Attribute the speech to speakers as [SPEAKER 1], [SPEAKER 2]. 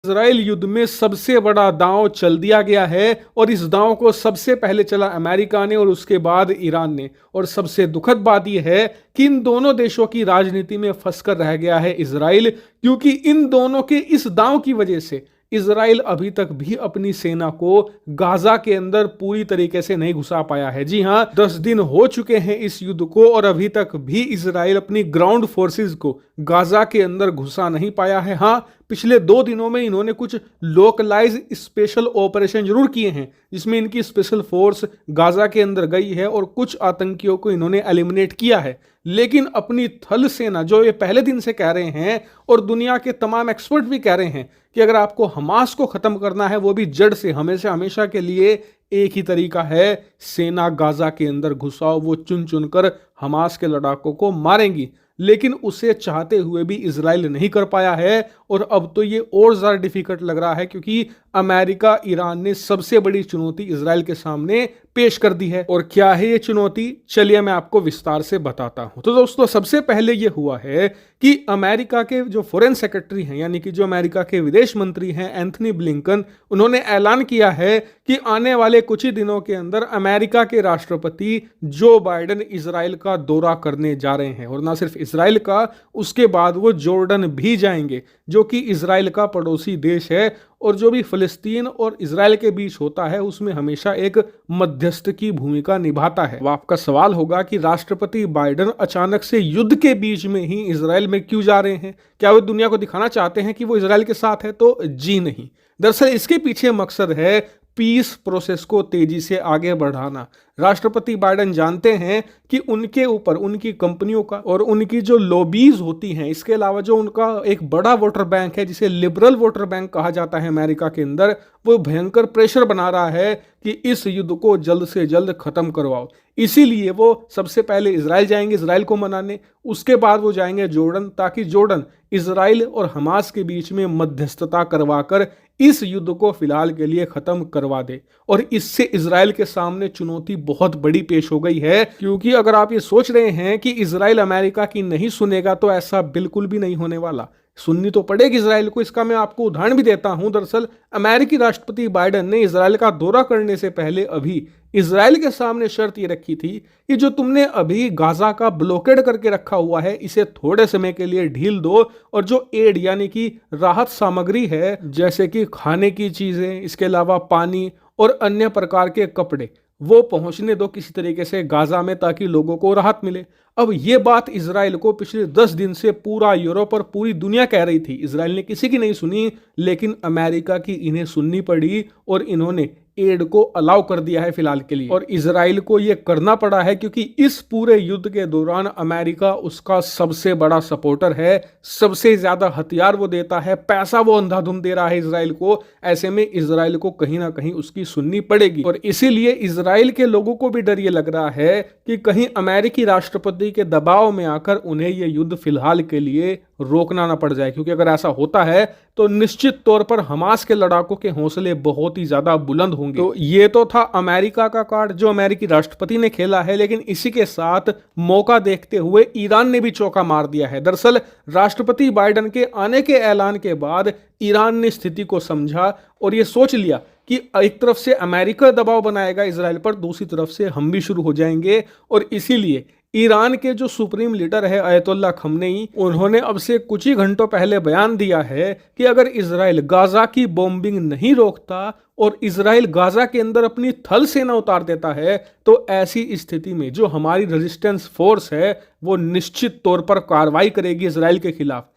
[SPEAKER 1] Israel युद्ध में सबसे बड़ा दांव चल दिया गया है और इस दांव को सबसे पहले चला अमेरिका ने और उसके बाद ईरान ने। और सबसे दुखद बात यह है कि इन दोनों देशों की राजनीति में फंसकर रह गया है इजराइल, क्योंकि इन दोनों के इस दांव की वजह से इजराइल अभी तक भी अपनी सेना को गाजा के अंदर पूरी तरीके से नहीं घुसा पाया है। जी हां, 10 दिन हो चुके हैं इस युद्ध को और अभी तक भी इजराइल अपनी ग्राउंड फोर्सेस को गाजा के अंदर घुसा नहीं पाया है। हां, पिछले 2 दिनों में इन्होंने कुछ लोकलाइज स्पेशल ऑपरेशन जरूर किए हैं, जिसमें इनकी स्पेशल फोर्स गाजा के अंदर गई है और कुछ आतंकियों को इन्होंने एलिमिनेट किया है। लेकिन अपनी थल सेना, जो ये पहले दिन से कह रहे हैं और दुनिया के तमाम एक्सपर्ट भी कह रहे हैं कि अगर आपको हमास को खत्म करना है वो भी जड़ से, हमेशा हमेशा के लिए, एक ही तरीका है, सेना गाजा के अंदर घुसाओ। वो चुन चुनकर हमास के लड़ाकों को मारेंगी, लेकिन उसे चाहते हुए भी इजराइल नहीं कर पाया है। और अब तो ये और ज़्यादा डिफिकल्ट लग रहा है, क्योंकि अमेरिका ईरान ने सबसे बड़ी चुनौती इजराइल के सामने पेश कर दी है। और क्या है ये चुनौती, चलिए मैं आपको विस्तार से बताता हूं। तो दोस्तों, सबसे पहले ये हुआ है कि अमेरिका के जो फॉरेन सेक्रेटरी हैं, यानी कि जो अमेरिका के विदेश मंत्री हैं, एंथनी ब्लिंकन, उन्होंने ऐलान किया है कि आने वाले कुछ ही दिनों के अंदर अमेरिका के राष्ट्रपति जो बाइडेन इजराइल का दौरा करने जा रहे हैं। और ना सिर्फ इजराइल का, उसके बाद वो जॉर्डन भी जाएंगे, जो कि इजराइल का पड़ोसी देश है। और जो भी फिलिस्तीन और इजराइल के बीच होता है उसमें हमेशा एक मध्यस्थ की भूमिका निभाता है। वो आपका सवाल होगा कि राष्ट्रपति बाइडेन अचानक से युद्ध के बीच में ही इजराइल में क्यों जा रहे हैं? क्या वो दुनिया को दिखाना चाहते हैं कि वो इजराइल के साथ है? तो जी नहीं। दरअसल इसके पीछे मकसद है पीस प्रोसेस को तेजी से आगे बढ़ाना। राष्ट्रपति बाइडेन जानते हैं कि उनके ऊपर उनकी कंपनियों का और उनकी जो लॉबीज होती हैं, इसके अलावा जो उनका एक बड़ा वोटर बैंक है जिसे लिबरल वोटर बैंक कहा जाता है अमेरिका के अंदर, वो भयंकर प्रेशर बना रहा है कि इस युद्ध को जल्द से जल्द खत्म करवाओ। इसीलिए वो सबसे पहले इजराइल जाएंगे इजराइल को मनाने, उसके बाद वो जाएंगे जॉर्डन, ताकि जॉर्डन इजराइल और हमास के बीच में मध्यस्थता करवाकर इस युद्ध को फिलहाल के लिए खत्म करवा दे। और इससे इजराइल के सामने चुनौती बहुत बड़ी पेश हो गई है, क्योंकि अगर आप ये सोच रहे हैं कि इजराइल अमेरिका की नहीं सुनेगा, तो ऐसा बिल्कुल भी नहीं होने वाला। सुननी तो पड़ेगी इजराइल को। इसका मैं आपको उदाहरण भी देता हूं। दरअसल अमेरिकी राष्ट्रपति बाइडेन ने इजराइल का दौरा करने से पहले अभी इजराइल के सामने शर्त ये रखी थी कि जो तुमने अभी गाजा का ब्लॉकेड करके रखा हुआ है, इसे थोड़े समय के लिए ढील दो, और जो एड यानी कि राहत सामग्री है, जैसे कि खाने की चीजें, इसके अलावा पानी और अन्य प्रकार के कपड़े, वो पहुंचने दो किसी तरीके से गाजा में, ताकि लोगों को राहत मिले। अब ये बात इजराइल को पिछले 10 दिन से पूरा यूरोप और पूरी दुनिया कह रही थी। इजराइल ने किसी की नहीं सुनी, लेकिन अमेरिका की इन्हें सुननी पड़ी और इन्होंने एड को अलाउ कर दिया है फिलहाल के लिए। और इजराइल को यह करना पड़ा है क्योंकि इस पूरे युद्ध के दौरान अमेरिका उसका सबसे बड़ा सपोर्टर है, सबसे ज्यादा हथियार वो देता है, पैसा वो अंधाधुंध दे रहा है इजराइल को। ऐसे में इजराइल को कहीं ना कहीं उसकी सुननी पड़ेगी। और इसीलिए इजराइल के लोगों को भी डर ये लग रहा है कि कहीं अमेरिकी राष्ट्रपति के दबाव में आकर उन्हें यह युद्ध फिलहाल के लिए रोकना ना पड़ जाए, क्योंकि अगर ऐसा होता है तो निश्चित तौर पर हमास के लड़ाकों के हौसले बहुत ही ज्यादा बुलंद होंगे। तो ये तो था अमेरिका का कार्ड जो अमेरिकी राष्ट्रपति ने खेला है, लेकिन इसी के साथ मौका देखते हुए ईरान ने भी चौका मार दिया है। दरअसल राष्ट्रपति बाइडेन के आने के ऐलान के बाद ईरान ने स्थिति को समझा और ये सोच लिया कि एक तरफ से अमेरिका दबाव बनाएगा इजराइल पर, दूसरी तरफ से हम भी शुरू हो जाएंगे। और इसीलिए ईरान के जो सुप्रीम लीडर है अयतुल्ला खमनेई, उन्होंने अब से कुछ ही घंटों पहले बयान दिया है कि अगर इजराइल गाजा की बॉम्बिंग नहीं रोकता और इजराइल गाजा के अंदर अपनी थल सेना उतार देता है, तो ऐसी स्थिति में जो हमारी रेजिस्टेंस फोर्स है वो निश्चित तौर पर कार्रवाई करेगी इजराइल के खिलाफ।